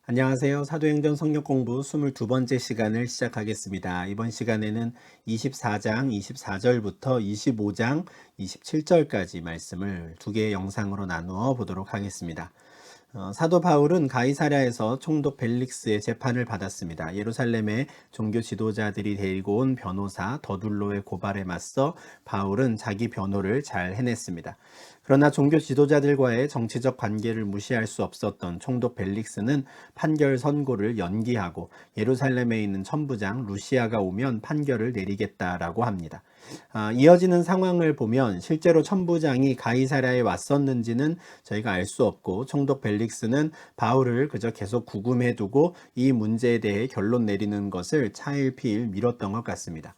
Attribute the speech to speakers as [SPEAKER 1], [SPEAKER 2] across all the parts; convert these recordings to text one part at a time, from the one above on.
[SPEAKER 1] 안녕하세요. 사도행전 성경 공부 22번째 시간을 시작하겠습니다. 이번 시간에는 24장 24절부터 25장 27절까지 말씀을 두 개의 영상으로 나누어 보도록 하겠습니다. 사도 바울은 가이사랴에서 총독 벨릭스의 재판을 받았습니다. 예루살렘의 종교 지도자들이 데리고 온 변호사 더둘로의 고발에 맞서 바울은 자기 변호를 잘 해냈습니다. 그러나 종교 지도자들과의 정치적 관계를 무시할 수 없었던 총독 벨릭스는 판결 선고를 연기하고 예루살렘에 있는 천부장 루시아가 오면 판결을 내리겠다라고 합니다. 이어지는 상황을 보면 실제로 천부장이 가이사랴에 왔었는지는 저희가 알 수 없고 총독 벨릭스는 바울을 그저 계속 구금해 두고 이 문제에 대해 결론 내리는 것을 차일피일 미뤘던 것 같습니다.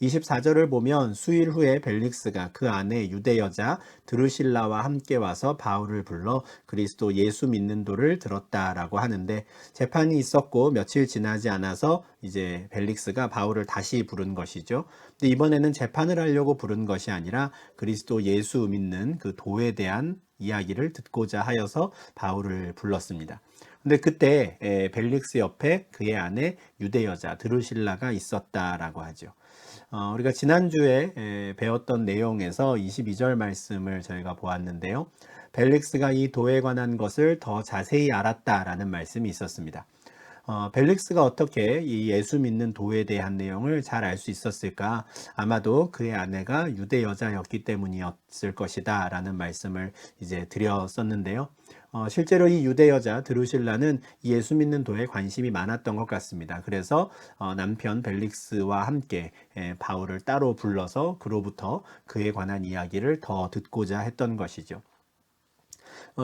[SPEAKER 1] 24절을 보면 수일 후에 벨릭스가 그 아내 유대 여자 드루실라와 함께 와서 바울을 불러 그리스도 예수 믿는 도를 들었다라고 하는데, 재판이 있었고 며칠 지나지 않아서 이제 벨릭스가 바울을 다시 부른 것이죠. 근데 이번에는 재판을 하려고 부른 것이 아니라 그리스도 예수 믿는 그 도에 대한 이야기를 듣고자 하여서 바울을 불렀습니다. 근데 그때 벨릭스 옆에 그의 아내 유대 여자 드루실라가 있었다라고 하죠. 우리가 지난주에 배웠던 내용에서 22절 말씀을 저희가 보았는데요. 벨릭스가 이 도에 관한 것을 더 자세히 알았다라는 말씀이 있었습니다. 벨릭스가 어떻게 이 예수 믿는 도에 대한 내용을 잘 알 수 있었을까? 아마도 그의 아내가 유대 여자였기 때문이었을 것이다 라는 말씀을 이제 드렸었는데요. 실제로 이 유대 여자 드루실라는 예수 믿는 도에 관심이 많았던 것 같습니다. 그래서 남편 벨릭스와 함께 바울을 따로 불러서 그로부터 그에 관한 이야기를 더 듣고자 했던 것이죠.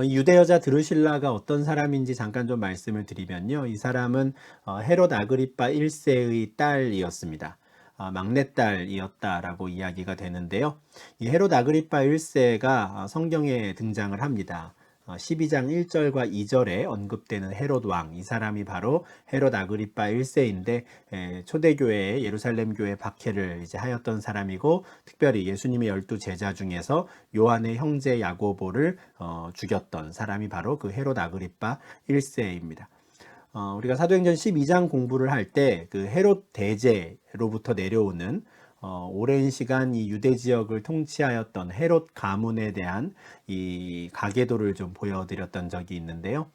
[SPEAKER 1] 유대 여자 드루실라가 어떤 사람인지 잠깐 좀 말씀을 드리면요. 이 사람은 헤롯 아그리파 1세의 딸이었습니다. 막내딸이었다라고 이야기가 되는데요. 이 헤롯 아그리파 1세가 성경에 등장을 합니다. 12장 1절과 2절에 언급되는 헤롯 왕, 이 사람이 바로 헤롯 아그리파 1세인데 초대교회의 예루살렘 교회 박해를 이제 하였던 사람이고, 특별히 예수님의 12제자 중에서 요한의 형제 야고보를 죽였던 사람이 바로 그 헤롯 아그리파 1세입니다. 우리가 사도행전 12장 공부를 할 때 그 헤롯 대제로부터 내려오는 오랜 시간 이 유대 지역을 통치하였던 헤롯 가문에 대한 이 가계도를 좀 보여드렸던 적이 있는데요.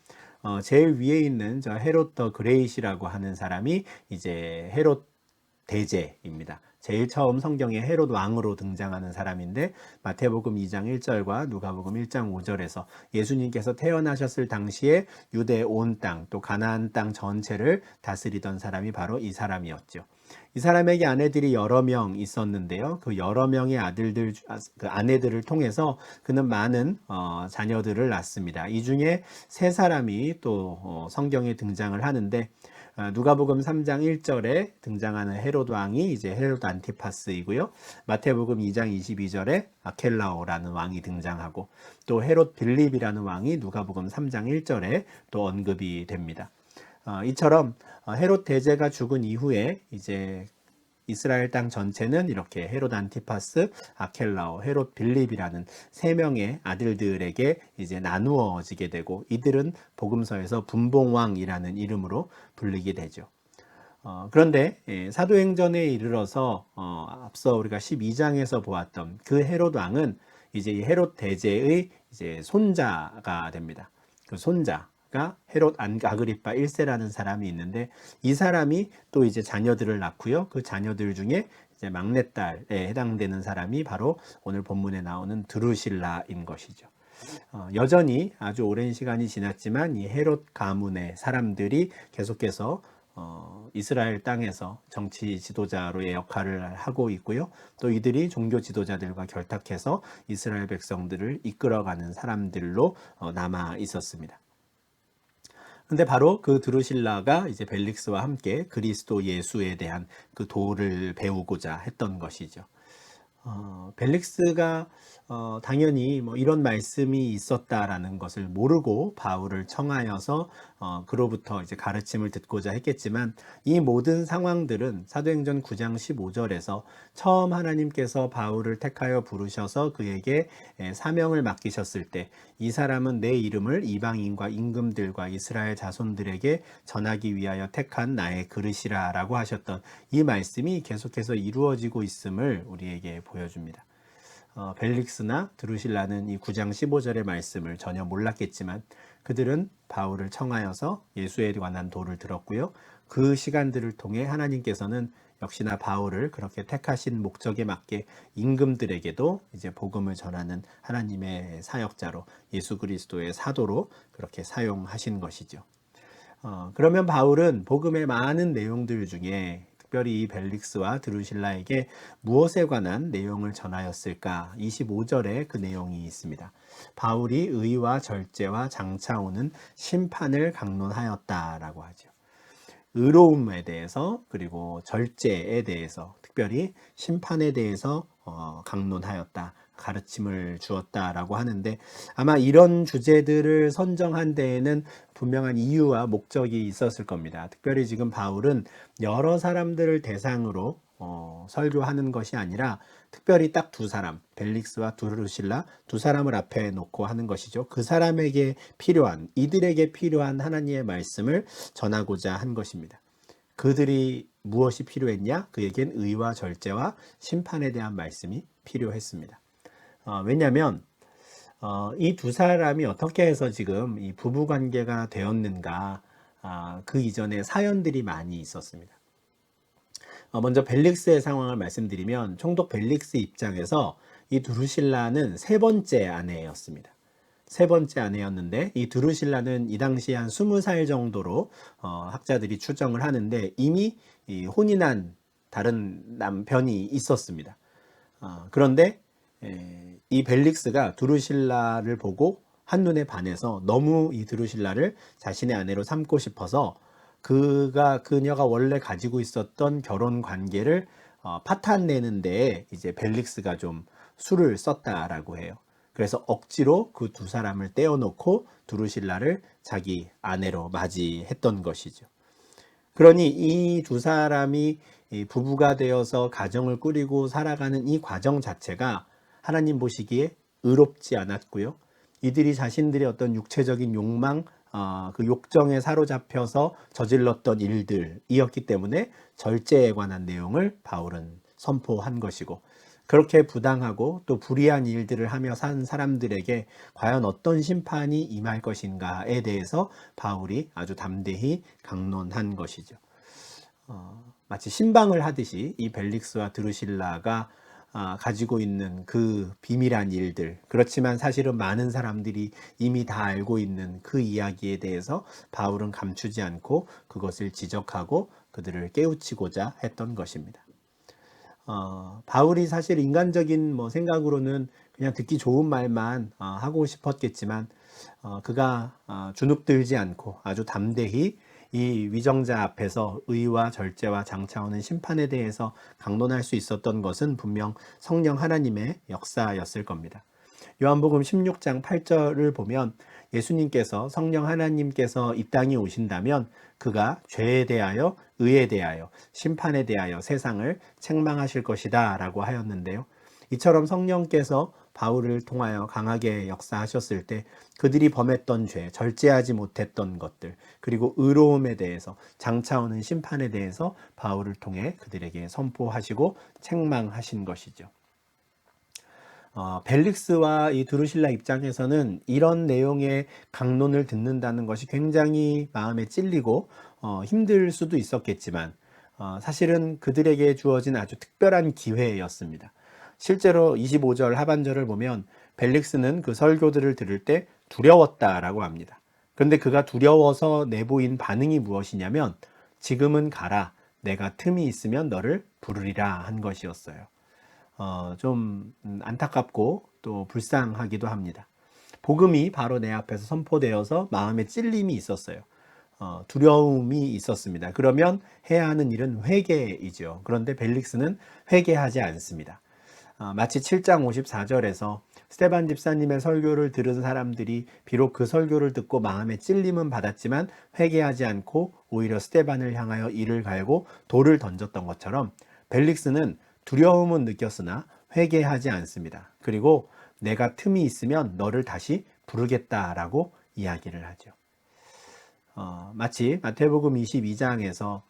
[SPEAKER 1] 제일 위에 있는 저 헤롯 더 그레이시라고 하는 사람이 이제 헤롯 대제입니다. 제일 처음 성경에 헤롯 왕으로 등장하는 사람인데, 마태복음 2장 1절과 누가복음 1장 5절에서 예수님께서 태어나셨을 당시에 유대 온 땅, 또 가나안 땅 전체를 다스리던 사람이 바로 이 사람이었죠. 이 사람에게 아내들이 여러 명 있었는데요. 그 여러 명의 그 아내들을 통해서 그는 많은 자녀들을 낳습니다. 이 중에 세 사람이 또 성경에 등장을 하는데, 누가복음 3장 1절에 등장하는 헤롯 왕이 이제 헤롯 안티파스이고요. 마태복음 2장 22절에 아켈라오라는 왕이 등장하고, 또 헤롯 빌립이라는 왕이 누가복음 3장 1절에 또 언급이 됩니다. 이처럼 헤롯 대제가 죽은 이후에 이제 이스라엘 땅 전체는 이렇게 헤롯 안티파스, 아켈라오, 헤롯 빌립이라는 세 명의 아들들에게 이제 나누어지게 되고, 이들은 복음서에서 분봉왕이라는 이름으로 불리게 되죠. 그런데 사도행전에 이르러서 앞서 우리가 12장에서 보았던 그 헤롯 왕은 이제 이 헤롯 대제의 이제 손자가 됩니다. 그 손자가 헤롯 아그리파 1세라는 사람이 있는데, 이 사람이 또 이제 자녀들을 낳고요. 그 자녀들 중에 이제 막내딸에 해당되는 사람이 바로 오늘 본문에 나오는 드루실라인 것이죠. 여전히 아주 오랜 시간이 지났지만 이 헤롯 가문의 사람들이 계속해서 이스라엘 땅에서 정치 지도자로의 역할을 하고 있고요. 또 이들이 종교 지도자들과 결탁해서 이스라엘 백성들을 이끌어가는 사람들로 남아 있었습니다. 근데 바로 그 드루실라가 이제 벨릭스와 함께 그리스도 예수에 대한 그 도를 배우고자 했던 것이죠. 벨릭스가 당연히 뭐 이런 말씀이 있었다라는 것을 모르고 바울을 청하여서 그로부터 이제 가르침을 듣고자 했겠지만, 이 모든 상황들은 사도행전 9장 15절에서 처음 하나님께서 바울을 택하여 부르셔서 그에게 사명을 맡기셨을 때, 이 사람은 내 이름을 이방인과 임금들과 이스라엘 자손들에게 전하기 위하여 택한 나의 그릇이라 라고 하셨던 이 말씀이 계속해서 이루어지고 있음을 우리에게 보여줍니다. 벨릭스나 드루실라는 이 9장 15절의 말씀을 전혀 몰랐겠지만 그들은 바울을 청하여서 예수에 관한 도를 들었고요. 그 시간들을 통해 하나님께서는 역시나 바울을 그렇게 택하신 목적에 맞게 임금들에게도 이제 복음을 전하는 하나님의 사역자로, 예수 그리스도의 사도로 그렇게 사용하신 것이죠. 그러면 바울은 복음의 많은 내용들 중에 특별히 이 벨릭스와 드루실라에게 무엇에 관한 내용을 전하였을까? 25절에 그 내용이 있습니다. 바울이 의와 절제와 장차 오는 심판을 강론하였다라고 하죠. 의로움에 대해서, 그리고 절제에 대해서, 특별히 심판에 대해서 강론하였다, 가르침을 주었다라고 하는데, 아마 이런 주제들을 선정한 데에는 분명한 이유와 목적이 있었을 겁니다. 특별히 지금 바울은 여러 사람들을 대상으로 설교하는 것이 아니라 특별히 딱 두 사람, 벨릭스와 드루실라 두 사람을 앞에 놓고 하는 것이죠. 그 사람에게 필요한, 이들에게 필요한 하나님의 말씀을 전하고자 한 것입니다. 그들이 무엇이 필요했냐? 그에겐 의와 절제와 심판에 대한 말씀이 필요했습니다. 왜냐하면 이 두 사람이 어떻게 해서 지금 이 부부 관계가 되었는가, 그 이전에 사연들이 많이 있었습니다. 먼저 벨릭스의 상황을 말씀드리면, 총독 벨릭스 입장에서 이 드루실라는 세 번째 아내였습니다. 세 번째 아내였는데, 이 드루실라는 이 당시 한 20살 정도로 학자들이 추정을 하는데, 이미 혼인한 다른 남편이 있었습니다. 그런데 이 벨릭스가 드루실라를 보고 한눈에 반해서 너무 이 드루실라를 자신의 아내로 삼고 싶어서 그녀가 원래 가지고 있었던 결혼 관계를 파탄내는 데에 이제 벨릭스가 좀 수를 썼다라고 해요. 그래서 억지로 그 두 사람을 떼어놓고 드루실라를 자기 아내로 맞이했던 것이죠. 그러니 이 두 사람이 부부가 되어서 가정을 꾸리고 살아가는 이 과정 자체가 하나님 보시기에 의롭지 않았고요. 이들이 자신들의 어떤 육체적인 욕망, 그 욕정에 사로잡혀서 저질렀던 일들이었기 때문에 절제에 관한 내용을 바울은 선포한 것이고, 그렇게 부당하고 또 불의한 일들을 하며 산 사람들에게 과연 어떤 심판이 임할 것인가에 대해서 바울이 아주 담대히 강론한 것이죠. 마치 신방을 하듯이 이 벨릭스와 드루실라가 가지고 있는 그 비밀한 일들, 그렇지만 사실은 많은 사람들이 이미 다 알고 있는 그 이야기에 대해서 바울은 감추지 않고 그것을 지적하고 그들을 깨우치고자 했던 것입니다. 바울이 사실 인간적인 생각으로는 그냥 듣기 좋은 말만 하고 싶었겠지만, 그가 주눅들지 않고 아주 담대히 이 위정자 앞에서 의와 절제와 장차 오는 심판에 대해서 강론할 수 있었던 것은 분명 성령 하나님의 역사였을 겁니다. 요한복음 16장 8절을 보면 예수님께서, 성령 하나님께서 이 땅에 오신다면 그가 죄에 대하여, 의에 대하여, 심판에 대하여 세상을 책망하실 것이다 라고 하였는데요. 이처럼 성령께서 바울을 통하여 강하게 역사하셨을 때 그들이 범했던 죄, 절제하지 못했던 것들, 그리고 의로움에 대해서, 장차 오는 심판에 대해서 바울을 통해 그들에게 선포하시고 책망하신 것이죠. 벨릭스와 이 드루실라 입장에서는 이런 내용의 강론을 듣는다는 것이 굉장히 마음에 찔리고 힘들 수도 있었겠지만, 사실은 그들에게 주어진 아주 특별한 기회였습니다. 실제로 25절 하반절을 보면 벨릭스는 그 설교들을 들을 때 두려웠다라고 합니다. 그런데 그가 두려워서 내보인 반응이 무엇이냐면, 지금은 가라, 내가 틈이 있으면 너를 부르리라 한 것이었어요. 좀 안타깝고 또 불쌍하기도 합니다. 복음이 바로 내 앞에서 선포되어서 마음에 찔림이 있었어요. 두려움이 있었습니다. 그러면 해야 하는 일은 회개이죠. 그런데 벨릭스는 회개하지 않습니다. 마치 7장 54절에서 스데반 집사님의 설교를 들은 사람들이 비록 그 설교를 듣고 마음에 찔림은 받았지만 회개하지 않고 오히려 스데반을 향하여 이를 갈고 돌을 던졌던 것처럼 벨릭스는 두려움은 느꼈으나 회개하지 않습니다. 그리고 내가 틈이 있으면 너를 다시 부르겠다라고 이야기를 하죠. 마치 마태복음 22장에서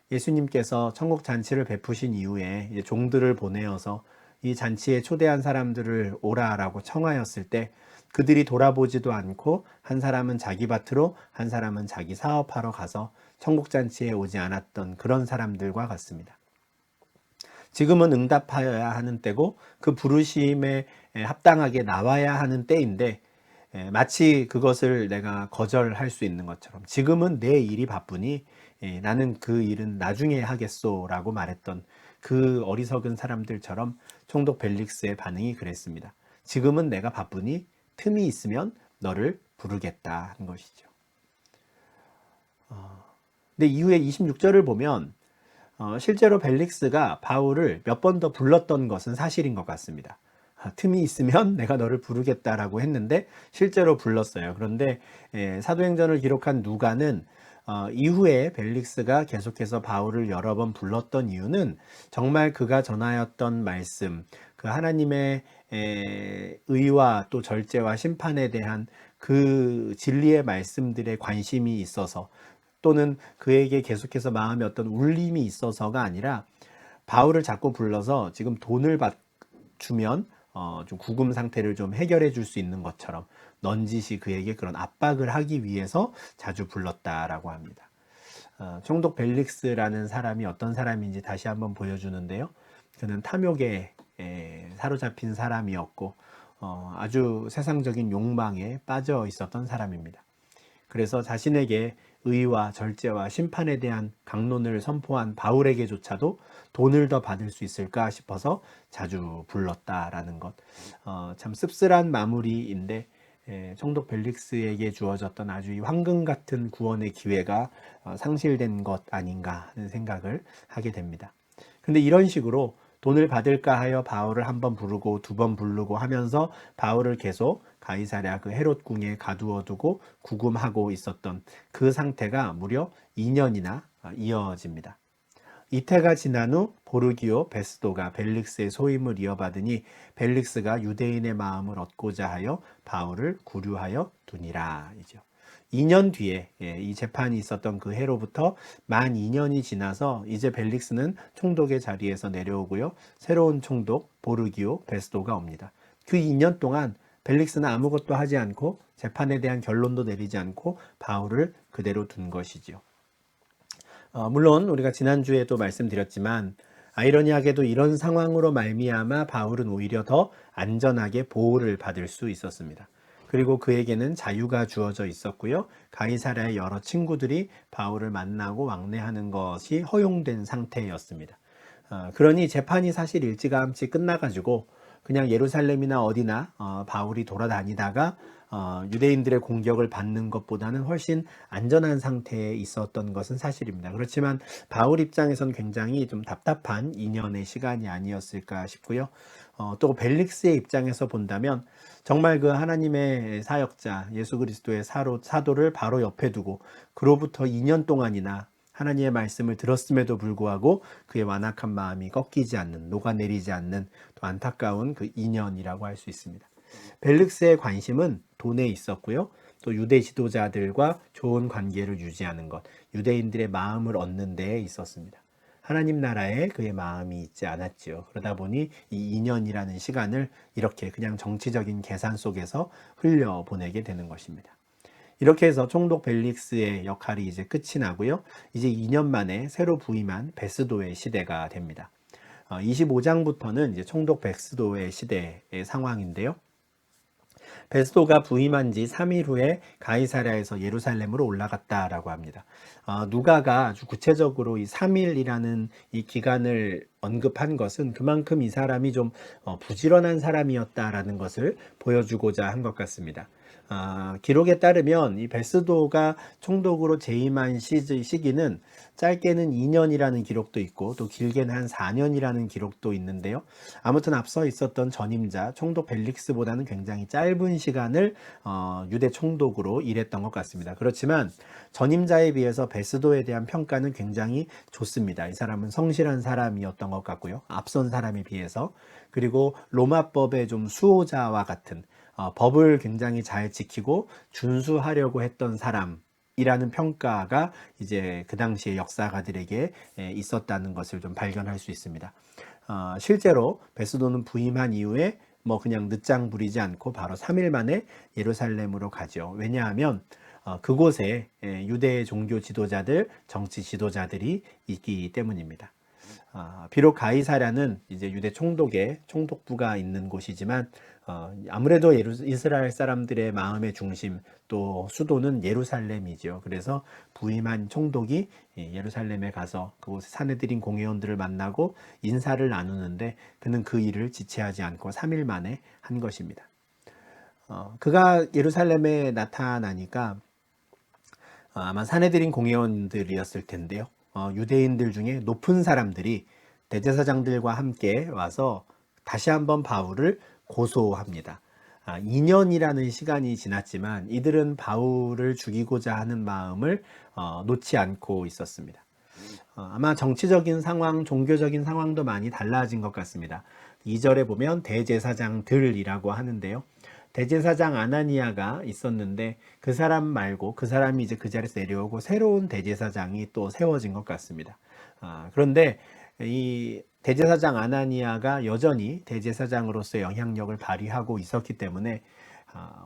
[SPEAKER 1] 예수님께서 천국 잔치를 베푸신 이후에 이제 종들을 보내어서 이 잔치에 초대한 사람들을 오라라고 청하였을 때 그들이 돌아보지도 않고 한 사람은 자기 밭으로 한 사람은 자기 사업하러 가서 천국 잔치에 오지 않았던 그런 사람들과 같습니다. 지금은 응답하여야 하는 때고 그 부르심에 합당하게 나와야 하는 때인데 마치 그것을 내가 거절할 수 있는 것처럼 지금은 내 일이 바쁘니 나는 그 일은 나중에 하겠소 라고 말했던 그 어리석은 사람들처럼 총독 벨릭스의 반응이 그랬습니다. 지금은 내가 바쁘니 틈이 있으면 너를 부르겠다 한 것이죠. 근데 이후에 26절을 보면 실제로 벨릭스가 바울을 몇 번 더 불렀던 것은 사실인 것 같습니다. 틈이 있으면 내가 너를 부르겠다라고 했는데 실제로 불렀어요. 그런데 사도행전을 기록한 누가는 이후에 벨릭스가 계속해서 바울을 여러 번 불렀던 이유는 정말 그가 전하였던 말씀, 그 하나님의 의와 또 절제와 심판에 대한 그 진리의 말씀들에 관심이 있어서 또는 그에게 계속해서 마음에 어떤 울림이 있어서가 아니라 바울을 자꾸 불러서 지금 돈을 주면 좀 구금 상태를 좀 해결해 줄 수 있는 것처럼 넌지시 그에게 그런 압박을 하기 위해서 자주 불렀다라고 합니다. 총독 벨릭스라는 사람이 어떤 사람인지 다시 한번 보여주는데요. 그는 탐욕에 사로잡힌 사람이었고 아주 세상적인 욕망에 빠져 있었던 사람입니다. 그래서 자신에게 의와 절제와 심판에 대한 강론을 선포한 바울에게조차도 돈을 더 받을 수 있을까 싶어서 자주 불렀다라는 것. 참 씁쓸한 마무리인데 총독 벨릭스에게 주어졌던 아주 황금 같은 구원의 기회가 상실된 것 아닌가 하는 생각을 하게 됩니다. 근데 이런 식으로 돈을 받을까 하여 바울을 한 번 부르고 두 번 부르고 하면서 바울을 계속 가이사랴 그 헤롯 궁에 가두어 두고 구금하고 있었던 그 상태가 무려 2년이나 이어집니다. 이태가 지난 후 보르기오 베스도가 벨릭스의 소임을 이어받으니 벨릭스가 유대인의 마음을 얻고자 하여 바울을 구류하여 두니라 이죠. 2년 뒤에 이 재판이 있었던 그 해로부터 만 2년이 지나서 이제 벨릭스는 총독의 자리에서 내려오고요. 새로운 총독 보르기오 베스도가 옵니다. 그 2년 동안 벨릭스는 아무것도 하지 않고 재판에 대한 결론도 내리지 않고 바울을 그대로 둔 것이지요. 물론 우리가 지난주에도 말씀드렸지만 아이러니하게도 이런 상황으로 말미암아 바울은 오히려 더 안전하게 보호를 받을 수 있었습니다. 그리고 그에게는 자유가 주어져 있었고요. 가이사랴의 여러 친구들이 바울을 만나고 왕래하는 것이 허용된 상태였습니다. 그러니 재판이 사실 일찌감치 끝나가지고 그냥 예루살렘이나 어디나 바울이 돌아다니다가 유대인들의 공격을 받는 것보다는 훨씬 안전한 상태에 있었던 것은 사실입니다. 그렇지만 바울 입장에선 굉장히 좀 답답한 2년의 시간이 아니었을까 싶고요. 또 벨릭스의 입장에서 본다면 정말 그 하나님의 사역자 예수 그리스도의 사도를 바로 옆에 두고 그로부터 2년 동안이나 하나님의 말씀을 들었음에도 불구하고 그의 완악한 마음이 꺾이지 않는, 녹아내리지 않는 또 안타까운 그 2년이라고 할 수 있습니다. 벨릭스의 관심은 돈에 있었고요. 또 유대 지도자들과 좋은 관계를 유지하는 것, 유대인들의 마음을 얻는 데에 있었습니다. 하나님 나라에 그의 마음이 있지 않았지요. 그러다 보니 이 2년이라는 시간을 이렇게 그냥 정치적인 계산 속에서 흘려보내게 되는 것입니다. 이렇게 해서 총독 벨릭스의 역할이 이제 끝이 나고요. 이제 2년 만에 새로 부임한 베스도의 시대가 됩니다. 25장부터는 이제 총독 베스도의 시대의 상황인데요. 베스도가 부임한 지 3일 후에 가이사랴에서 예루살렘으로 올라갔다라고 합니다. 누가가 아주 구체적으로 이 3일이라는 이 기간을 언급한 것은 그만큼 이 사람이 좀 부지런한 사람이었다라는 것을 보여주고자 한 것 같습니다. 기록에 따르면 이 베스도가 총독으로 재임한 시기는 짧게는 2년이라는 기록도 있고 또 길게는 한 4년이라는 기록도 있는데요. 아무튼 앞서 있었던 전임자 총독 벨릭스보다는 굉장히 짧은 시간을 유대 총독으로 일했던 것 같습니다. 그렇지만 전임자에 비해서 베스도에 대한 평가는 굉장히 좋습니다. 이 사람은 성실한 사람이었던 것 같고요. 앞선 사람에 비해서. 그리고 로마법의 좀 수호자와 같은 법을 굉장히 잘 지키고 준수하려고 했던 사람이라는 평가가 이제 그 당시의 역사가들에게 있었다는 것을 좀 발견할 수 있습니다. 실제로 베스도는 부임한 이후에 뭐 그냥 늦장 부리지 않고 바로 3일 만에 예루살렘으로 가죠. 왜냐하면 그곳에 유대 종교 지도자들, 정치 지도자들이 있기 때문입니다. 비록 가이사랴는 이제 유대 총독의 총독부가 있는 곳이지만 아무래도 이스라엘 사람들의 마음의 중심 또 수도는 예루살렘이죠. 그래서 부임한 총독이 예루살렘에 가서 그곳에 사내들인 공회원들을 만나고 인사를 나누는데 그는 그 일을 지체하지 않고 3일 만에 한 것입니다. 그가 예루살렘에 나타나니까 아마 사내들인 공회원들이었을 텐데요. 유대인들 중에 높은 사람들이 대제사장들과 함께 와서 다시 한번 바울을 고소합니다. 2년이라는 시간이 지났지만 이들은 바울을 죽이고자 하는 마음을 놓지 않고 있었습니다. 아마 정치적인 상황, 종교적인 상황도 많이 달라진 것 같습니다. 2절에 보면 대제사장들이라고 하는데요. 대제사장 아나니아가 있었는데 그 사람 말고 그 사람이 이제 그 자리에서 내려오고 새로운 대제사장이 또 세워진 것 같습니다. 그런데 이 대제사장 아나니아가 여전히 대제사장으로서의 영향력을 발휘하고 있었기 때문에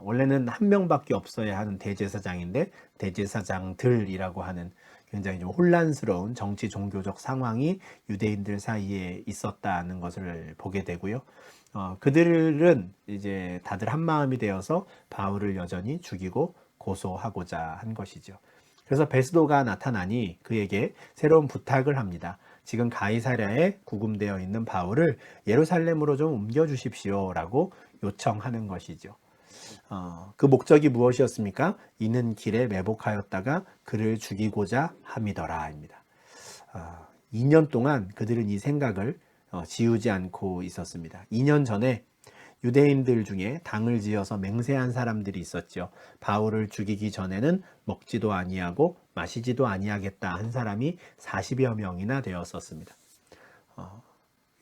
[SPEAKER 1] 원래는 한 명밖에 없어야 하는 대제사장인데 대제사장들이라고 하는 굉장히 좀 혼란스러운 정치 종교적 상황이 유대인들 사이에 있었다는 것을 보게 되고요. 그들은 이제 다들 한 마음이 되어서 바울을 여전히 죽이고 고소하고자 한 것이죠. 그래서 베스도가 나타나니 그에게 새로운 부탁을 합니다. 지금 가이사랴에 구금되어 있는 바울을 예루살렘으로 좀 옮겨 주십시오라고 요청하는 것이죠. 그 목적이 무엇이었습니까? 이는 길에 매복하였다가 그를 죽이고자 함이더라입니다. 2년 동안 그들은 이 생각을 지우지 않고 있었습니다. 2년 전에 유대인들 중에 당을 지어서 맹세한 사람들이 있었죠. 바울을 죽이기 전에는 먹지도 아니하고 마시지도 아니하겠다 한 사람이 40여 명이나 되었었습니다.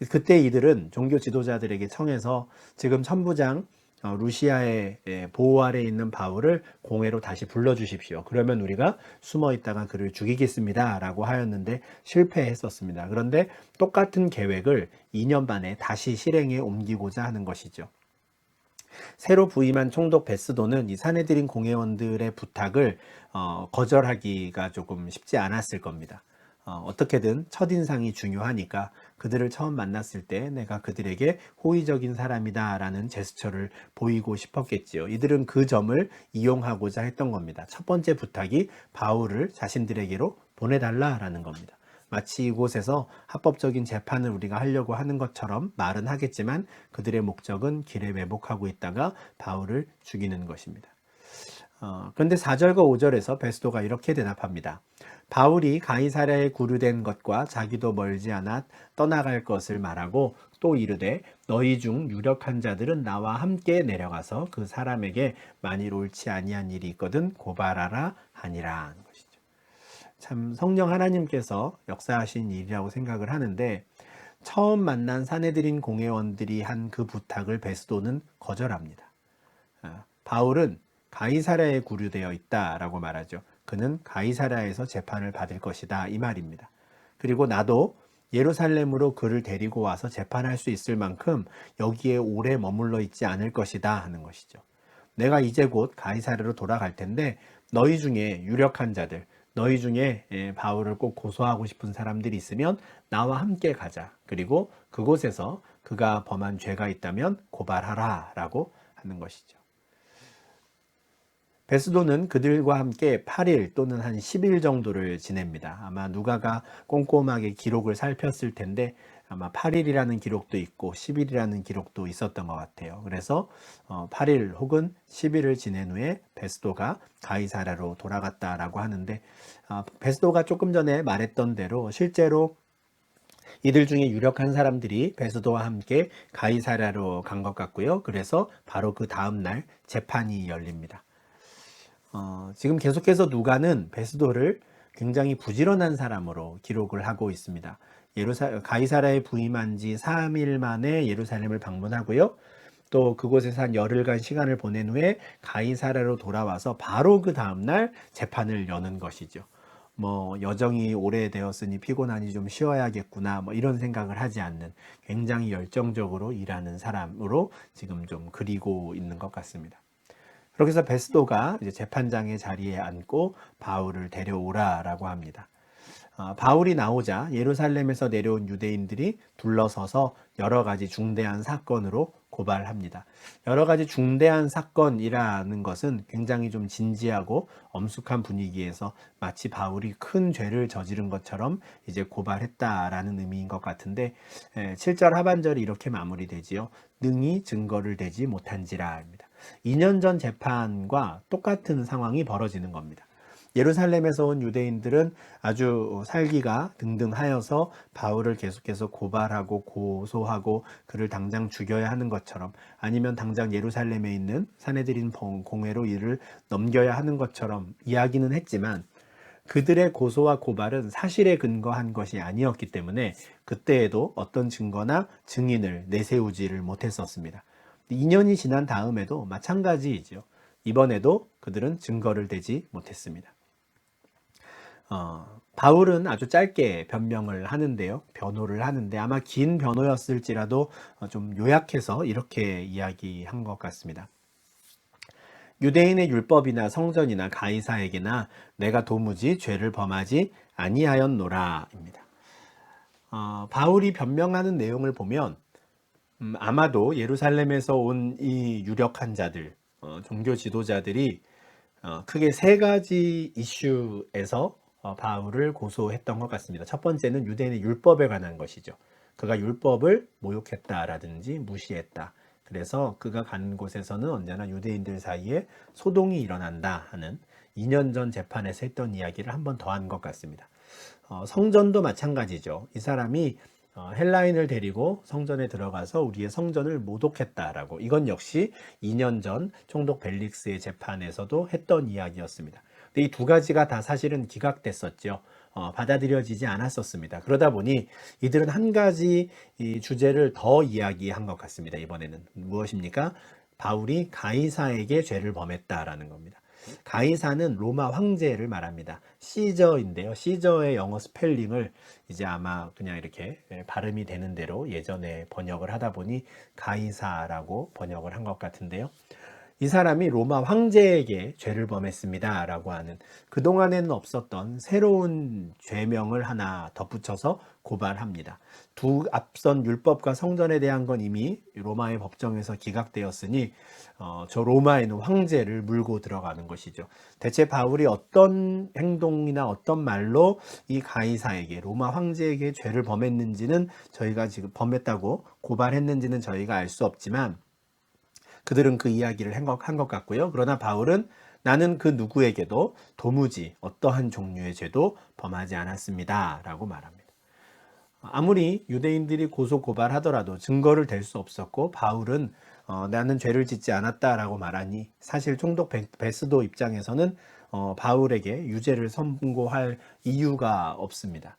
[SPEAKER 1] 그때 이들은 종교 지도자들에게 청해서 지금 천부장 루시아의 보호 아래 있는 바울을 공회로 다시 불러주십시오. 그러면 우리가 숨어 있다가 그를 죽이겠습니다. 라고 하였는데 실패했었습니다. 그런데 똑같은 계획을 2년 만에 다시 실행에 옮기고자 하는 것이죠. 새로 부임한 총독 베스도는 이 사내들인 공회원들의 부탁을 거절하기가 조금 쉽지 않았을 겁니다. 어떻게든 첫인상이 중요하니까 그들을 처음 만났을 때 내가 그들에게 호의적인 사람이다 라는 제스처를 보이고 싶었겠지요. 이들은 그 점을 이용하고자 했던 겁니다. 첫 번째 부탁이 바울을 자신들에게로 보내달라라는 겁니다. 마치 이곳에서 합법적인 재판을 우리가 하려고 하는 것처럼 말은 하겠지만 그들의 목적은 길에 매복하고 있다가 바울을 죽이는 것입니다. 그런데 4절과 5절에서 베스도가 이렇게 대답합니다. 바울이 가이사랴에 구류된 것과 자기도 멀지 않아 떠나갈 것을 말하고 또 이르되 너희 중 유력한 자들은 나와 함께 내려가서 그 사람에게 만일 옳지 아니한 일이 있거든 고발하라 하니라 하는 것이죠. 참 성령 하나님께서 역사하신 일이라고 생각을 하는데 처음 만난 사내들인 공회원들이 한 그 부탁을 베스도는 거절합니다. 바울은 가이사랴에 구류되어 있다라고 말하죠. 그는 가이사랴에서 재판을 받을 것이다 이 말입니다. 그리고 나도 예루살렘으로 그를 데리고 와서 재판할 수 있을 만큼 여기에 오래 머물러 있지 않을 것이다 하는 것이죠. 내가 이제 곧 가이사랴로 돌아갈 텐데 너희 중에 유력한 자들, 너희 중에 바울을 꼭 고소하고 싶은 사람들이 있으면 나와 함께 가자. 그리고 그곳에서 그가 범한 죄가 있다면 고발하라 라고 하는 것이죠. 베스도는 그들과 함께 8일 또는 한 10일 정도를 지냅니다. 아마 누가가 꼼꼼하게 기록을 살폈을 텐데 아마 8일이라는 기록도 있고 10일이라는 기록도 있었던 것 같아요. 그래서 8일 혹은 10일을 지낸 후에 베스도가 가이사랴로 돌아갔다라고 하는데, 베스도가 조금 전에 말했던 대로 실제로 이들 중에 유력한 사람들이 베스도와 함께 가이사랴로 간 것 같고요. 그래서 바로 그 다음 날 재판이 열립니다. 지금 계속해서 누가는 베스도를 굉장히 부지런한 사람으로 기록을 하고 있습니다. 가이사랴에 부임한 지 3일 만에 예루살렘을 방문하고요. 또 그곳에서 한 열흘간 시간을 보낸 후에 가이사랴로 돌아와서 바로 그 다음날 재판을 여는 것이죠. 뭐 여정이 오래되었으니 피곤하니 좀 쉬어야겠구나, 뭐 이런 생각을 하지 않는 굉장히 열정적으로 일하는 사람으로 지금 좀 그리고 있는 것 같습니다. 그렇게 해서 베스도가 이제 재판장의 자리에 앉고 바울을 데려오라라고 합니다. 바울이 나오자 예루살렘에서 내려온 유대인들이 둘러서서 여러 가지 중대한 사건으로 고발합니다. 여러 가지 중대한 사건이라는 것은 굉장히 좀 진지하고 엄숙한 분위기에서 마치 바울이 큰 죄를 저지른 것처럼 이제 고발했다라는 의미인 것 같은데, 7절 하반절이 이렇게 마무리되지요. 능히 증거를 대지 못한지라입니다. 2년 전 재판과 똑같은 상황이 벌어지는 겁니다. 예루살렘에서 온 유대인들은 아주 살기가 등등하여서 바울을 계속해서 고발하고 고소하고 그를 당장 죽여야 하는 것처럼, 아니면 당장 예루살렘에 있는 사내들인 공회로 이를 넘겨야 하는 것처럼 이야기는 했지만, 그들의 고소와 고발은 사실에 근거한 것이 아니었기 때문에 그때에도 어떤 증거나 증인을 내세우지를 못했었습니다. 2년이 지난 다음에도 마찬가지이죠. 이번에도 그들은 증거를 대지 못했습니다. 바울은 아주 짧게 변명을 하는데요. 변호를 하는데 아마 긴 변호였을지라도 좀 요약해서 이렇게 이야기한 것 같습니다. 유대인의 율법이나 성전이나 가이사에게나 내가 도무지 죄를 범하지 아니하였노라입니다. 바울이 변명하는 내용을 보면 아마도 예루살렘에서 온 이 유력한 자들, 종교 지도자들이 크게 세 가지 이슈에서 바울을 고소했던 것 같습니다. 첫 번째는 유대인의 율법에 관한 것이죠. 그가 율법을 모욕했다라든지 무시했다. 그래서 그가 간 곳에서는 언제나 유대인들 사이에 소동이 일어난다 하는 2년 전 재판에서 했던 이야기를 한 번 더 한 것 같습니다. 성전도 마찬가지죠. 이 사람이 헬라인을 데리고 성전에 들어가서 우리의 성전을 모독했다라고, 이건 역시 2년 전 총독 벨릭스의 재판에서도 했던 이야기였습니다. 근데 이 두 가지가 다 사실은 기각됐었죠. 받아들여지지 않았었습니다. 그러다 보니 이들은 한 가지 이 주제를 더 이야기한 것 같습니다. 이번에는 무엇입니까? 바울이 가이사에게 죄를 범했다라는 겁니다. 가이사는 로마 황제를 말합니다. 시저인데요. 시저의 영어 스펠링을 이제 아마 그냥 이렇게 발음이 되는 대로 예전에 번역을 하다 보니 가이사라고 번역을 한 것 같은데요. 이 사람이 로마 황제에게 죄를 범했습니다 라고 하는, 그동안에는 없었던 새로운 죄명을 하나 덧붙여서 고발합니다. 두 앞선 율법과 성전에 대한 건 이미 로마의 법정에서 기각되었으니 저 로마에는 황제를 물고 들어가는 것이죠. 대체 바울이 어떤 행동이나 어떤 말로 이 가이사에게, 로마 황제에게 죄를 범했는지는, 저희가 지금 범했다고 고발했는지는 저희가 알 수 없지만 그들은 그 이야기를 한 것 같고요. 그러나 바울은 나는 그 누구에게도 도무지 어떠한 종류의 죄도 범하지 않았습니다 라고 말합니다. 아무리 유대인들이 고소 고발하더라도 증거를 댈 수 없었고, 바울은 나는 죄를 짓지 않았다라고 말하니 사실 총독 베스도 입장에서는 바울에게 유죄를 선고할 이유가 없습니다.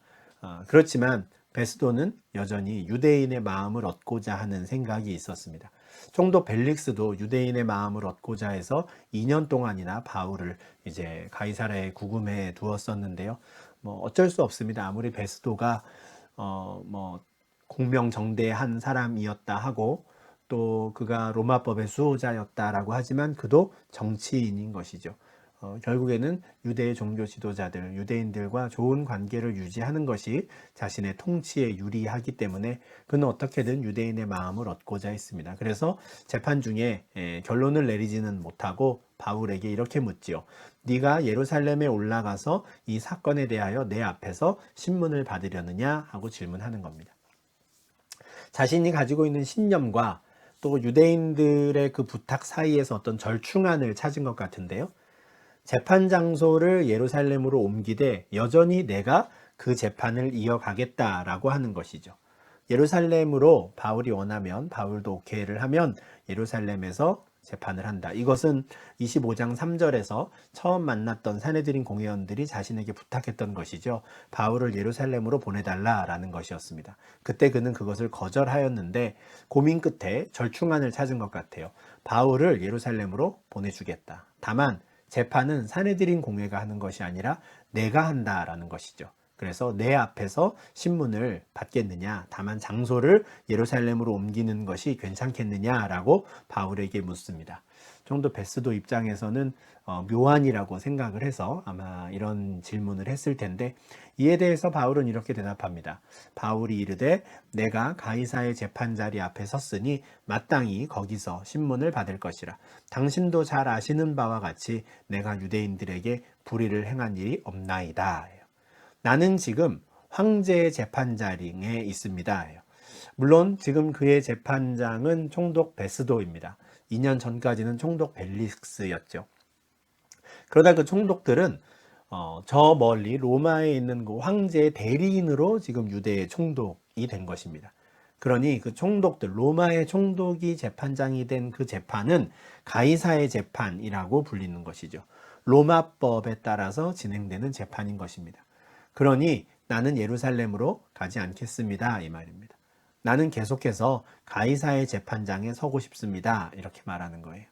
[SPEAKER 1] 그렇지만 베스도는 여전히 유대인의 마음을 얻고자 하는 생각이 있었습니다. 총독 벨릭스도 유대인의 마음을 얻고자 해서 2년 동안이나 바울을 이제 가이사랴에 구금해 두었었는데요. 뭐 어쩔 수 없습니다. 아무리 베스도가 뭐 공명정대한 사람이었다 하고 또 그가 로마법의 수호자였다라고 하지만 그도 정치인인 것이죠. 결국에는 유대의 종교 지도자들, 유대인들과 좋은 관계를 유지하는 것이 자신의 통치에 유리하기 때문에 그는 어떻게든 유대인의 마음을 얻고자 했습니다. 그래서 재판 중에 결론을 내리지는 못하고 바울에게 이렇게 묻지요. 네가 예루살렘에 올라가서 이 사건에 대하여 내 앞에서 신문을 받으려느냐 하고 질문하는 겁니다. 자신이 가지고 있는 신념과 또 유대인들의 그 부탁 사이에서 어떤 절충안을 찾은 것 같은데요. 재판 장소를 예루살렘으로 옮기되 여전히 내가 그 재판을 이어가겠다라고 하는 것이죠. 예루살렘으로 바울이 원하면, 바울도 오케이를 하면 예루살렘에서 재판을 한다. 이것은 25장 3절에서 처음 만났던 산헤드린 공회원들이 자신에게 부탁했던 것이죠. 바울을 예루살렘으로 보내달라라는 것이었습니다. 그때 그는 그것을 거절하였는데 고민 끝에 절충안을 찾은 것 같아요. 바울을 예루살렘으로 보내주겠다. 다만 재판은 산헤드린 공회가 하는 것이 아니라 내가 한다라는 것이죠. 그래서 내 앞에서 신문을 받겠느냐, 다만 장소를 예루살렘으로 옮기는 것이 괜찮겠느냐라고 바울에게 묻습니다. 정도 베스도 입장에서는 묘안이라고 생각을 해서 아마 이런 질문을 했을 텐데, 이에 대해서 바울은 이렇게 대답합니다. 바울이 이르되 내가 가이사의 재판자리 앞에 섰으니 마땅히 거기서 신문을 받을 것이라. 당신도 잘 아시는 바와 같이 내가 유대인들에게 불의를 행한 일이 없나이다. 나는 지금 황제의 재판자리에 있습니다. 물론 지금 그의 재판장은 총독 베스도입니다. 2년 전까지는 총독 벨릭스였죠. 그러다 그 총독들은 저 멀리 로마에 있는 그 황제의 대리인으로 지금 유대의 총독이 된 것입니다. 그러니 그 총독들, 로마의 총독이 재판장이 된 그 재판은 가이사의 재판이라고 불리는 것이죠. 로마법에 따라서 진행되는 재판인 것입니다. 그러니 나는 예루살렘으로 가지 않겠습니다. 이 말입니다. 나는 계속해서 가이사의 재판장에 서고 싶습니다. 이렇게 말하는 거예요.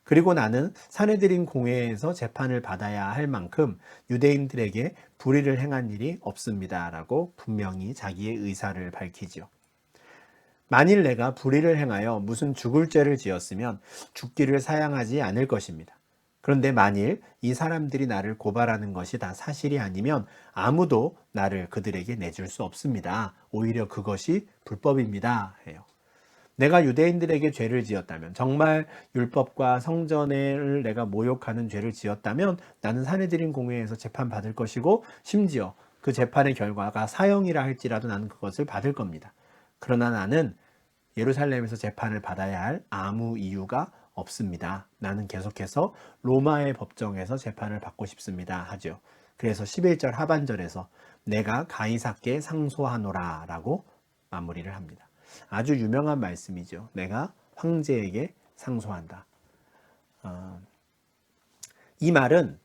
[SPEAKER 1] 그리고 나는 산헤드린 공회에서 재판을 받아야 할 만큼 유대인들에게 불의를 행한 일이 없습니다. 라고 분명히 자기의 의사를 밝히죠. 만일 내가 불의를 행하여 무슨 죽을 죄를 지었으면 죽기를 사양하지 않을 것입니다. 그런데 만일 이 사람들이 나를 고발하는 것이 다 사실이 아니면 아무도 나를 그들에게 내줄 수 없습니다. 오히려 그것이 불법입니다. 해요. 내가 유대인들에게 죄를 지었다면, 정말 율법과 성전을 내가 모욕하는 죄를 지었다면 나는 산헤드린 공회에서 재판받을 것이고, 심지어 그 재판의 결과가 사형이라 할지라도 나는 그것을 받을 겁니다. 그러나 나는 예루살렘에서 재판을 받아야 할 아무 이유가 없습니다. 나는 계속해서 로마의 법정에서 재판을 받고 싶습니다. 하죠. 그래서 11절 하반절에서 내가 가이사께 상소하노라 라고 마무리를 합니다. 아주 유명한 말씀이죠. 내가 황제에게 상소한다. 이 말은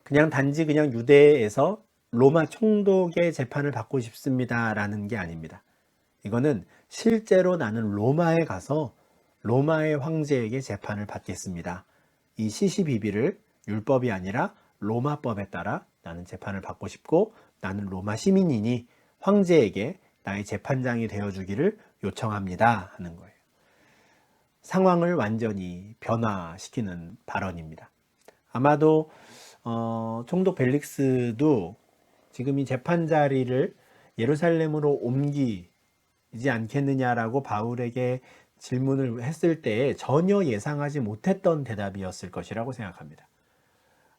[SPEAKER 1] 그냥 단지 그냥 유대에서 로마 총독의 재판을 받고 싶습니다 라는 게 아닙니다. 이거는 실제로 나는 로마에 가서 로마의 황제에게 재판을 받겠습니다. 이 시시비비를 율법이 아니라 로마법에 따라 나는 재판을 받고 싶고, 나는 로마 시민이니 황제에게 나의 재판장이 되어주기를 요청합니다 하는 거예요. 상황을 완전히 변화시키는 발언입니다. 아마도 총독 벨릭스도 지금 이 재판 자리를 예루살렘으로 옮기지 않겠느냐라고 바울에게 질문을 했을 때 전혀 예상하지 못했던 대답이었을 것이라고 생각합니다.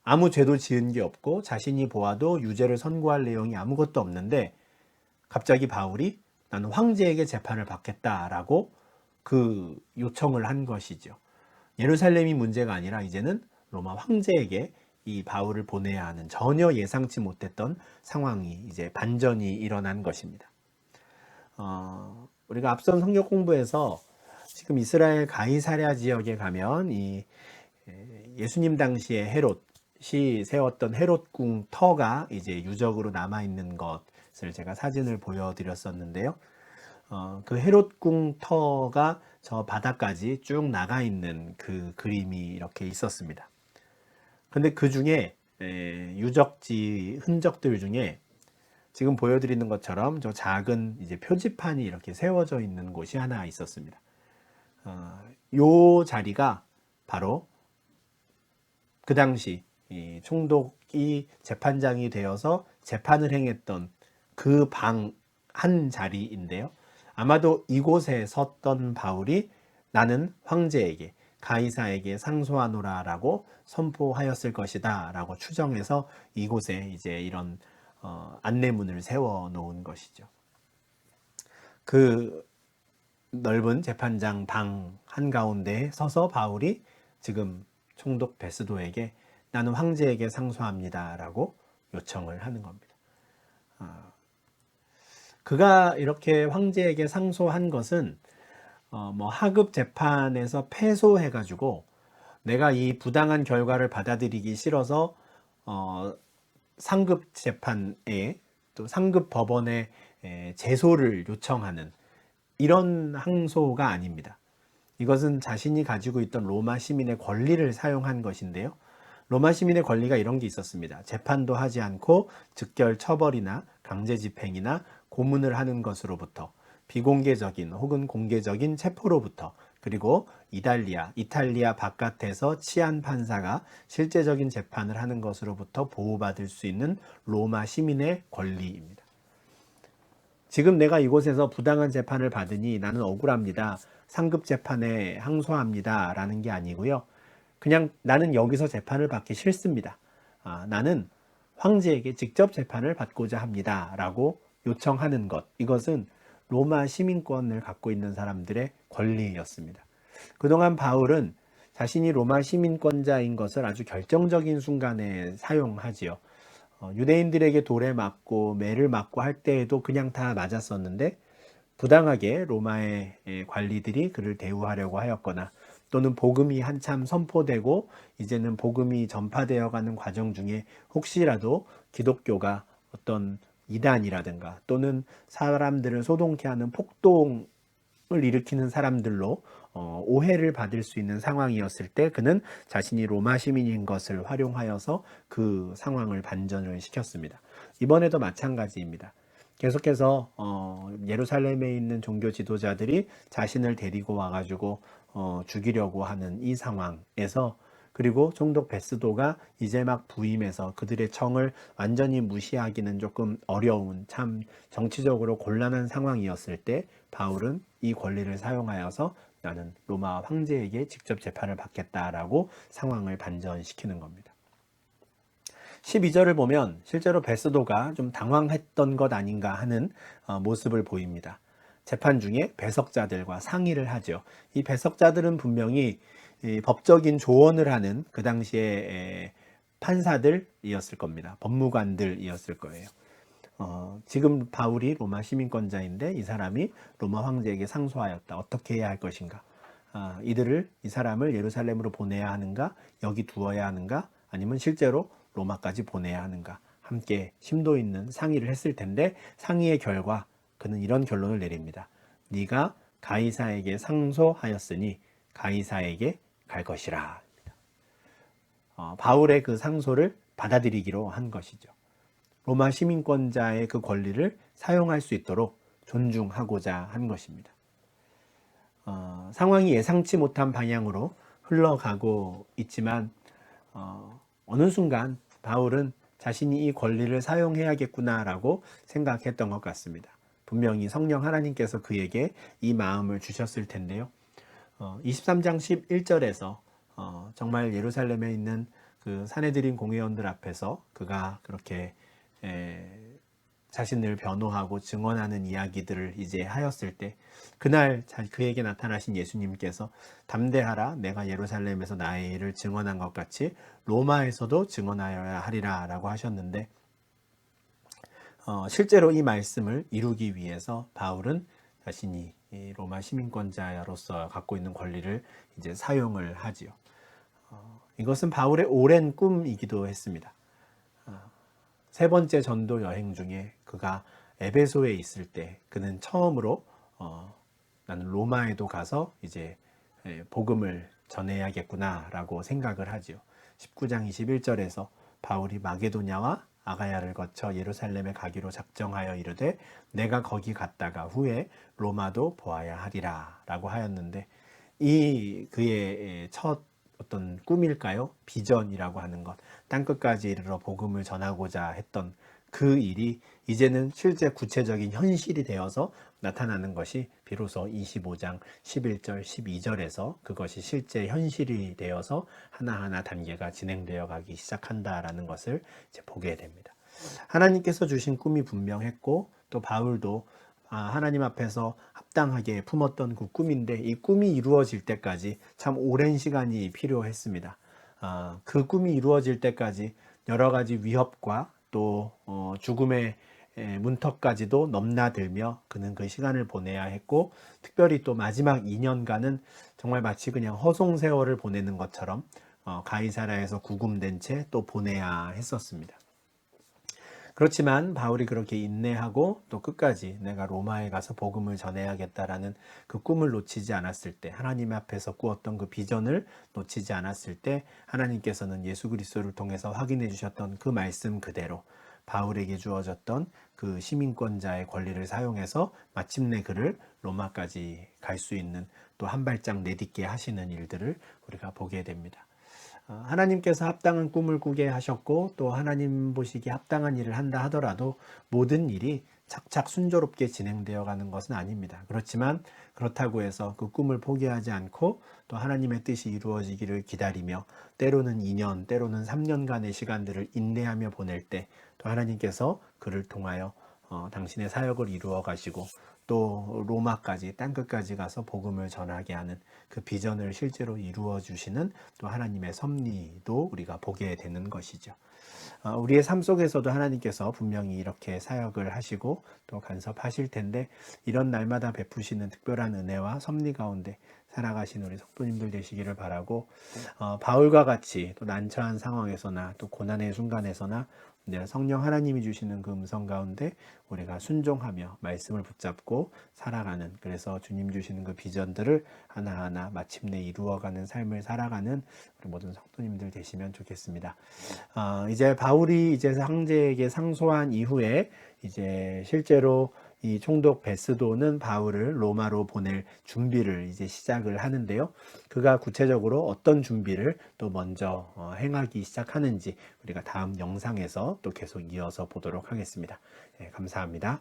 [SPEAKER 1] 아무 죄도 지은 게 없고 자신이 보아도 유죄를 선고할 내용이 아무것도 없는데 갑자기 바울이 나는 황제에게 재판을 받겠다라고 그 요청을 한 것이죠. 예루살렘이 문제가 아니라 이제는 로마 황제에게 이 바울을 보내야 하는 전혀 예상치 못했던 상황이 이제 반전이 일어난 것입니다. 우리가 앞선 성경 공부에서 지금 이스라엘 가이사랴 지역에 가면 이 예수님 당시에 헤롯이 세웠던 헤롯궁 터가 이제 유적으로 남아 있는 것을 제가 사진을 보여드렸었는데요. 그 헤롯궁 터가 저 바닥까지 쭉 나가 있는 그 그림이 이렇게 있었습니다. 근데 그 중에 유적지 흔적들 중에 지금 보여드리는 것처럼 저 작은 이제 표지판이 이렇게 세워져 있는 곳이 하나 있었습니다. 요 자리가 바로 그 당시 이 총독이 재판장이 되어서 재판을 행했던 그 방 한 자리인데요. 아마도 이곳에 섰던 바울이 나는 황제에게 가이사에게 상소하노라 라고 선포하였을 것이다 라고 추정해서 이곳에 이제 이런 안내문을 세워 놓은 것이죠. 그 넓은 재판장 방 한가운데에 서서 바울이 지금 총독 베스도에게 나는 황제에게 상소합니다 라고 요청을 하는 겁니다. 그가 이렇게 황제에게 상소한 것은 뭐 하급 재판에서 패소해가지고 내가 이 부당한 결과를 받아들이기 싫어서 상급 재판에 또 상급 법원에 제소를 요청하는 이런 항소가 아닙니다. 이것은 자신이 가지고 있던 로마 시민의 권리를 사용한 것인데요. 로마 시민의 권리가 이런 게 있었습니다. 재판도 하지 않고 즉결 처벌이나 강제 집행이나 고문을 하는 것으로부터 비공개적인 혹은 공개적인 체포로부터 그리고 이탈리아 바깥에서 치안 판사가 실제적인 재판을 하는 것으로부터 보호받을 수 있는 로마 시민의 권리입니다. 지금 내가 이곳에서 부당한 재판을 받으니 나는 억울합니다. 상급 재판에 항소합니다. 라는 게 아니고요. 그냥 나는 여기서 재판을 받기 싫습니다. 나는 황제에게 직접 재판을 받고자 합니다. 라고 요청하는 것. 이것은 로마 시민권을 갖고 있는 사람들의 권리였습니다. 그동안 바울은 자신이 로마 시민권자인 것을 아주 결정적인 순간에 사용하지요. 유대인들에게 돌에 맞고 매를 맞고 할 때에도 그냥 다 맞았었는데 부당하게 로마의 관리들이 그를 대우하려고 하였거나 또는 복음이 한참 선포되고 이제는 복음이 전파되어 가는 과정 중에 혹시라도 기독교가 어떤 이단이라든가 또는 사람들을 소동케 하는 폭동을 일으키는 사람들로 오해를 받을 수 있는 상황이었을 때 그는 자신이 로마 시민인 것을 활용하여서 그 상황을 반전을 시켰습니다. 이번에도 마찬가지입니다. 계속해서 예루살렘에 있는 종교 지도자들이 자신을 데리고 와가지고 죽이려고 하는 이 상황에서 그리고 총독 베스도가 이제 막 부임해서 그들의 청을 완전히 무시하기는 조금 어려운 참 정치적으로 곤란한 상황이었을 때 바울은 이 권리를 사용하여서 나는 로마 황제에게 직접 재판을 받겠다라고 상황을 반전시키는 겁니다. 12절을 보면 실제로 베스도가 좀 당황했던 것 아닌가 하는 모습을 보입니다. 재판 중에 배석자들과 상의를 하죠. 이 배석자들은 분명히 법적인 조언을 하는 그 당시에 판사들이었을 겁니다. 법무관들이었을 거예요. 지금 바울이 로마 시민권자인데 이 사람이 로마 황제에게 상소하였다. 어떻게 해야 할 것인가? 이 사람을 예루살렘으로 보내야 하는가? 여기 두어야 하는가? 아니면 실제로 로마까지 보내야 하는가? 함께 심도 있는 상의를 했을 텐데 상의의 결과 그는 이런 결론을 내립니다. 네가 가이사에게 상소하였으니 가이사에게 갈 것이라. 바울의 그 상소를 받아들이기로 한 것이죠. 로마 시민권자의 그 권리를 사용할 수 있도록 존중하고자 한 것입니다. 상황이 예상치 못한 방향으로 흘러가고 있지만 어느 순간 바울은 자신이 이 권리를 사용해야겠구나라고 생각했던 것 같습니다. 분명히 성령 하나님께서 그에게 이 마음을 주셨을 텐데요. 23장 11절에서 정말 예루살렘에 있는 그 사내들인 공회원들 앞에서 그가 그렇게 자신을 변호하고 증언하는 이야기들을 이제 하였을 때 그날 그에게 나타나신 예수님께서 담대하라 내가 예루살렘에서 나의 일을 증언한 것 같이 로마에서도 증언하여야 하리라 라고 하셨는데 실제로 이 말씀을 이루기 위해서 바울은 자신이 로마 시민권자로서 갖고 있는 권리를 이제 사용을 하지요. 이것은 바울의 오랜 꿈이기도 했습니다. 세 번째 전도 여행 중에 그가 에베소에 있을 때 그는 처음으로 나는 로마에도 가서 이제 복음을 전해야겠구나라고 생각을 하지요. 19장 21절에서 바울이 마게도냐와 아가야를 거쳐 예루살렘에 가기로 작정하여 이르되 내가 거기 갔다가 후에 로마도 보아야 하리라 라고 하였는데 이 그의 첫 어떤 꿈일까요? 비전이라고 하는 것, 땅끝까지 이르러 복음을 전하고자 했던 그 일이 이제는 실제 구체적인 현실이 되어서 나타나는 것이 비로소 25장 11절 12절에서 그것이 실제 현실이 되어서 하나하나 단계가 진행되어 가기 시작한다라는 것을 이제 보게 됩니다. 하나님께서 주신 꿈이 분명했고 또 바울도 하나님 앞에서 합당하게 품었던 그 꿈인데 이 꿈이 이루어질 때까지 참 오랜 시간이 필요했습니다. 그 꿈이 이루어질 때까지 여러 가지 위협과 또 죽음의 문턱까지도 넘나들며 그는 그 시간을 보내야 했고, 특별히 또 마지막 2년간은 정말 마치 그냥 허송 세월을 보내는 것처럼 가이사라에서 구금된 채 또 보내야 했었습니다. 그렇지만 바울이 그렇게 인내하고 또 끝까지 내가 로마에 가서 복음을 전해야겠다라는 그 꿈을 놓치지 않았을 때, 하나님 앞에서 꾸었던 그 비전을 놓치지 않았을 때, 하나님께서는 예수 그리스도를 통해서 확인해 주셨던 그 말씀 그대로 바울에게 주어졌던 그 시민권자의 권리를 사용해서 마침내 그를 로마까지 갈 수 있는, 또 한 발짝 내딛게 하시는 일들을 우리가 보게 됩니다. 하나님께서 합당한 꿈을 꾸게 하셨고, 또 하나님 보시기에 합당한 일을 한다 하더라도 모든 일이 착착 순조롭게 진행되어 가는 것은 아닙니다. 그렇지만 그렇다고 해서 그 꿈을 포기하지 않고 또 하나님의 뜻이 이루어지기를 기다리며 때로는 2년, 때로는 3년간의 시간들을 인내하며 보낼 때 또 하나님께서 그를 통하여 당신의 사역을 이루어 가시고 또 로마까지, 땅끝까지 가서 복음을 전하게 하는 그 비전을 실제로 이루어 주시는 또 하나님의 섭리도 우리가 보게 되는 것이죠. 우리의 삶 속에서도 하나님께서 분명히 이렇게 사역을 하시고 또 간섭하실 텐데, 이런 날마다 베푸시는 특별한 은혜와 섭리 가운데 살아가신 우리 성도님들 되시기를 바라고, 바울과 같이 또 난처한 상황에서나 또 고난의 순간에서나 성령 하나님이 주시는 그 음성 가운데 우리가 순종하며 말씀을 붙잡고 살아가는, 그래서 주님 주시는 그 비전들을 하나하나 마침내 이루어가는 삶을 살아가는 우리 모든 성도님들 되시면 좋겠습니다. 이제 바울이 이제 황제에게 상소한 이후에 이제 실제로 이 총독 베스도는 바울을 로마로 보낼 준비를 이제 시작을 하는데요. 그가 구체적으로 어떤 준비를 또 먼저 행하기 시작하는지 우리가 다음 영상에서 또 계속 이어서 보도록 하겠습니다. 감사합니다.